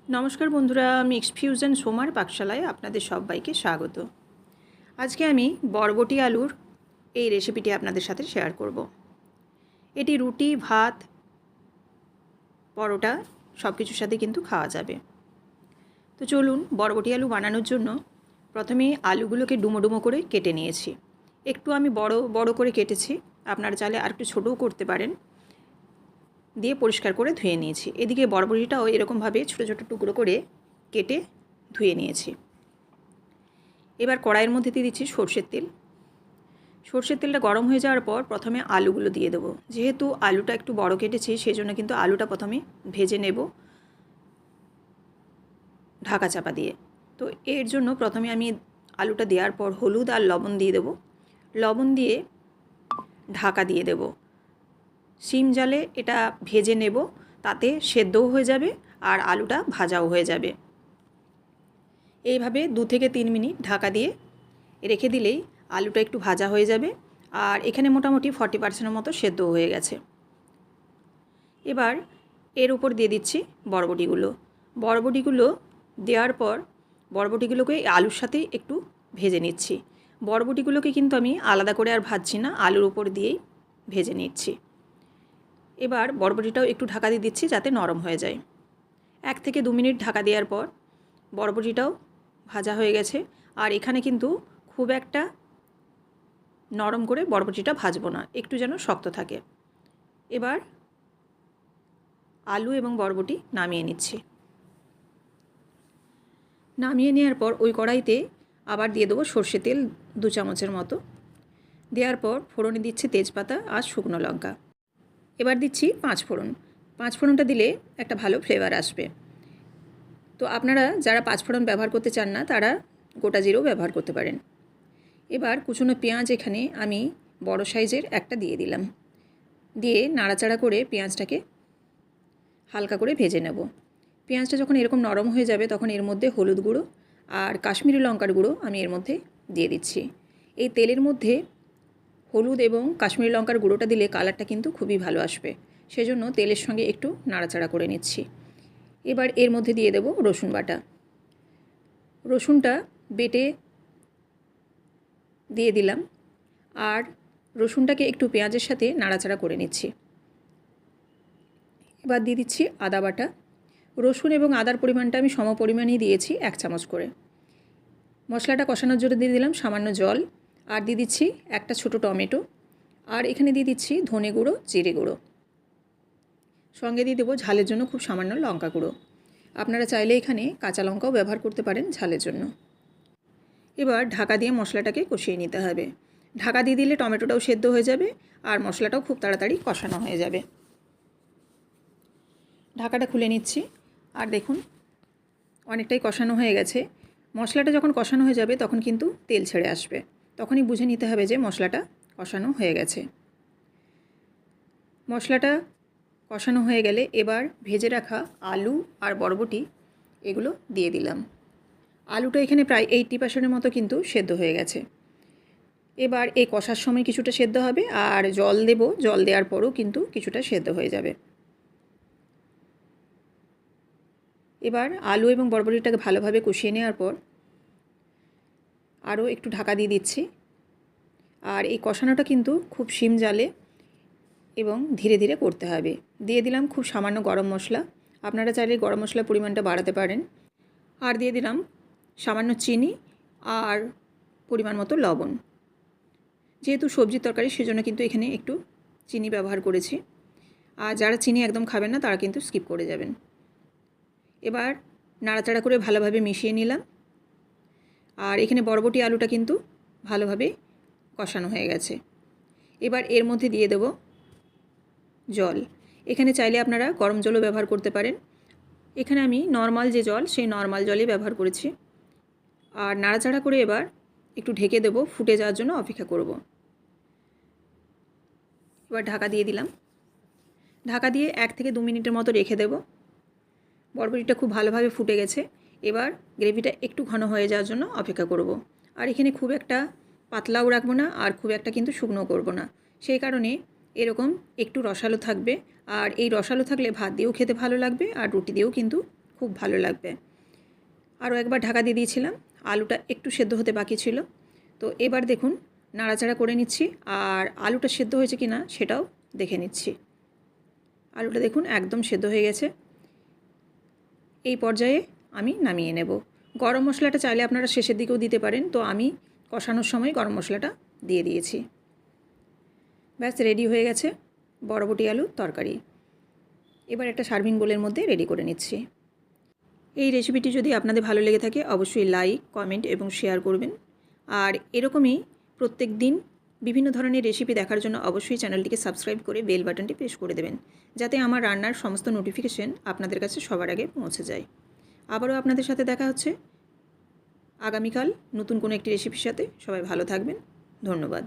নমস্কার বন্ধুরা, mixed fusion সোমার পাকশালায় আপনাদের সবাইকে স্বাগত। আজকে আমি বরবটি আলুর এই রেসিপিটি আপনাদের সাথে শেয়ার করব। এটি রুটি, ভাত, পরোটা সব কিছুর সাথে কিন্তু খাওয়া যাবে। তো চলুন, বরবটি আলু বানানোর জন্য প্রথমে আলুগুলোকে ডুমো ডুমো করে কেটে নিয়েছি। একটু আমি বড় বড় করে কেটেছি, আপনারা চাইলে আর একটু ছোটও করতে পারেন। দিয়ে পরিষ্কার করে ধুয়ে নিয়েছি। এদিকে বরবটিটাও এরকমভাবে ছোটো ছোটো টুকরো করে কেটে ধুয়ে নিয়েছি। এবার কড়াইয়ের মধ্যে দিয়ে দিচ্ছি সর্ষের তেল। সর্ষের তেলটা গরম হয়ে যাওয়ার পর প্রথমে আলুগুলো দিয়ে দেবো। যেহেতু আলুটা একটু বড় কেটেছি, সেই জন্য কিন্তু আলুটা প্রথমে ভেজে নেব ঢাকা চাপা দিয়ে। তো এর জন্য প্রথমে আমি আলুটা দেওয়ার পর হলুদ আর লবণ দিয়ে দেবো। লবণ দিয়ে ঢাকা দিয়ে দেব। সিম জালে এটা ভেজে নেব, তাতে সেদ্ধও হয়ে যাবে আর আলুটা ভাজাও হয়ে যাবে। এইভাবে 2 থেকে 3 মিনিট ঢাকা দিয়ে রেখে দিলেই আলুটা একটু ভাজা হয়ে যাবে। আর এখানে মোটামুটি 40% মতো সেদ্ধ হয়ে গেছে। এবার এর উপর দিয়ে দিচ্ছি বরবটিগুলো। বরবটিগুলো দেওয়ার পর বরবটিগুলোকে আলুর সাথে একটু ভেজে নিচ্ছি। বরবটিগুলোকে কিন্তু আমি আলাদা করে আর ভাজছি না, আলুর উপর দিয়েই ভেজে নিচ্ছি। এবার বরবটিটাও একটু ঢাকা দিয়ে দিচ্ছি যাতে নরম হয়ে যায়। 1 থেকে 2 মিনিট ঢাকা দেওয়ার পর বরবটিটাও ভাজা হয়ে গেছে। আর এখানে কিন্তু খুব একটা নরম করে বরবটিটা ভাজবো না, একটু যেন শক্ত থাকে। এবার আলু এবং বরবটি নামিয়ে নিচ্ছি। নামিয়ে নেওয়ার পর ওই কড়াইতে আবার দিয়ে দেবো সর্ষে তেল 2 চামচের মতো। দেওয়ার পর ফোড়নে দিচ্ছি তেজপাতা আর শুকনো লঙ্কা। এবার দিচ্ছি 5 ফোড়ন। 5 ফোড়নটা দিলে একটা ভালো ফ্লেভার আসবে। তো আপনারা যারা 5 ফোড়ন ব্যবহার করতে চান না, তারা গোটা জিরেও ব্যবহার করতে পারেন। এবার কুচনো পেঁয়াজ এখানে আমি বড় সাইজের একটা দিয়ে দিলাম। দিয়ে নাড়াচাড়া করে পেঁয়াজটাকে হালকা করে ভেজে নেব। পেঁয়াজটা যখন এরকম নরম হয়ে যাবে তখন এর মধ্যে হলুদ গুঁড়ো আর কাশ্মীরি লঙ্কার গুঁড়ো আমি এর মধ্যে দিয়ে দিচ্ছি। এই তেলের মধ্যে হলুদ এবং কাশ্মীরি লঙ্কার গুঁড়োটা দিলে কালারটা কিন্তু খুবই ভালো আসবে, সেজন্য তেলের সঙ্গে একটু নাড়াচাড়া করে নিচ্ছি। এবার এর মধ্যে দিয়ে দেব রসুন বাটা। রসুনটা বেটে দিয়ে দিলাম আর রসুনটাকে একটু পেঁয়াজের সাথে নাড়াচাড়া করে নিচ্ছি। এবার দিয়ে দিচ্ছি আদা বাটা। রসুন এবং আদার পরিমাণটা আমি সম পরিমাণেই দিয়েছি, 1 চামচ করে। মশলাটা কষানোর জন্য দিয়ে দিলাম সামান্য জল আর দিয়ে দিচ্ছি একটা ছোটো টমেটো। আর এখানে দিয়ে দিচ্ছি ধনে গুঁড়ো, জিরে গুঁড়ো। সঙ্গে দিয়ে দেবো ঝালের জন্য খুব সামান্য লঙ্কা গুঁড়ো। আপনারা চাইলে এখানে কাঁচা লঙ্কাও ব্যবহার করতে পারেন ঝালের জন্য। এবার ঢাকা দিয়ে মশলাটাকে কষিয়ে নিতে হবে। ঢাকা দিয়ে দিলে টমেটোটাও সেদ্ধ হয়ে যাবে আর মশলাটাও খুব তাড়াতাড়ি কষানো হয়ে যাবে। ঢাকাটা খুলে নিচ্ছি আর দেখুন অনেকটাই কষানো হয়ে গেছে। মশলাটা যখন কষানো হয়ে যাবে তখন কিন্তু তেল ছেড়ে আসবে, তখনই বুঝে নিতে হবে যে মশলাটা কষানো হয়ে গেছে। মশলাটা কষানো হয়ে গেলে এবার ভেজে রাখা আলু আর বরবটি এগুলো দিয়ে দিলাম। আলুটা এখানে প্রায় 80% মতো কিন্তু সেদ্ধ হয়ে গেছে। এবার এই কষার সময় কিছুটা সেদ্ধ হবে আর জল দেব, জল দেওয়ার পরও কিন্তু কিছুটা সেদ্ধ হয়ে যাবে। এবার আলু এবং বরবটিটাকে ভালোভাবে কষিয়ে নেওয়ার পর আরও একটু ঢাকা দিয়ে দিচ্ছি। আর এই কষানোটা কিন্তু খুব সিম জালে এবং ধীরে ধীরে করতে হবে। দিয়ে দিলাম খুব সামান্য গরম মশলা। আপনারা চাইলে গরম মশলার পরিমাণটা বাড়াতে পারেন। আর দিয়ে দিলাম সামান্য চিনি আর পরিমাণ মতো লবণ। যেহেতু সবজির তরকারি সেজন্য কিন্তু এখানে একটু চিনি ব্যবহার করেছি। আর যারা চিনি একদম খাবেন না তারা কিন্তু স্কিপ করে যাবেন। এবার নাড়াচাড়া করে ভালোভাবে মিশিয়ে নিলাম। আর এখানে বরবটি আলুটা কিন্তু ভালোভাবে কষানো হয়ে গেছে। এবার এর মধ্যে দিয়ে দেব জল। এখানে চাইলে আপনারা গরম জলও ব্যবহার করতে পারেন। এখানে আমি নর্মাল যে জল, সেই নর্মাল জলই ব্যবহার করেছি। আর নাড়াচাড়া করে এবার একটু ঢেকে দেব, ফুটে যাওয়ার জন্য অপেক্ষা করব। এবার ঢাকা দিয়ে দিলাম। ঢাকা দিয়ে 1 থেকে 2 মিনিটের মতো রেখে দেব। বরবটিটা খুব ভালোভাবে ফুটে গেছে। এবার গ্রেভিটা একটু ঘন হয়ে যাওয়ার জন্য অপেক্ষা করব। আর এখানে খুব একটা পাতলাও রাখবো না আর খুব একটা কিন্তু শুকনো করব না, সেই কারণে এরকম একটু রসালো থাকবে। আর এই রসালো থাকলে ভাত দিয়েও খেতে ভালো লাগবে আর রুটি দিয়েও কিন্তু খুব ভালো লাগবে। আরও একবার ঢাকা দিয়ে দিয়েছিলাম, আলুটা একটু সেদ্ধ হতে বাকি ছিল। তো এবার দেখুন নাড়াচাড়া করে নিচ্ছি, আর আলুটা সেদ্ধ হয়েছে কি না সেটাও দেখে নিচ্ছি। আলুটা দেখুন একদম সেদ্ধ হয়ে গেছে। এই পর্যায়ে আমি নামিয়ে নেব। গরম মশলাটা চাইলে আপনারা শেষের দিকেও দিতে পারেন, তো আমি কষানোর সময় গরম মশলাটা দিয়ে দিয়েছি। ব্যাস রেডি হয়ে গেছে বরবটি আলুর তরকারি। এবার একটা সার্ভিং বোলের মধ্যে রেডি করে নিচ্ছি। এই রেসিপিটি যদি আপনাদের ভালো লেগে থাকে অবশ্যই লাইক, কমেন্ট এবং শেয়ার করবেন। আর এরকমই প্রত্যেক দিন বিভিন্ন ধরনের রেসিপি দেখার জন্য অবশ্যই চ্যানেলটিকে সাবস্ক্রাইব করে বেল বাটনটি প্রেস করে দেবেন, যাতে আমার রান্নার সমস্ত নোটিফিকেশন আপনাদের কাছে সবার আগে পৌঁছে যায়। আবারও আপনাদের সাথে দেখা হচ্ছে আগামীকাল নতুন কোনো একটি রেসিপির সাথে। সবাই ভালো থাকবেন। ধন্যবাদ।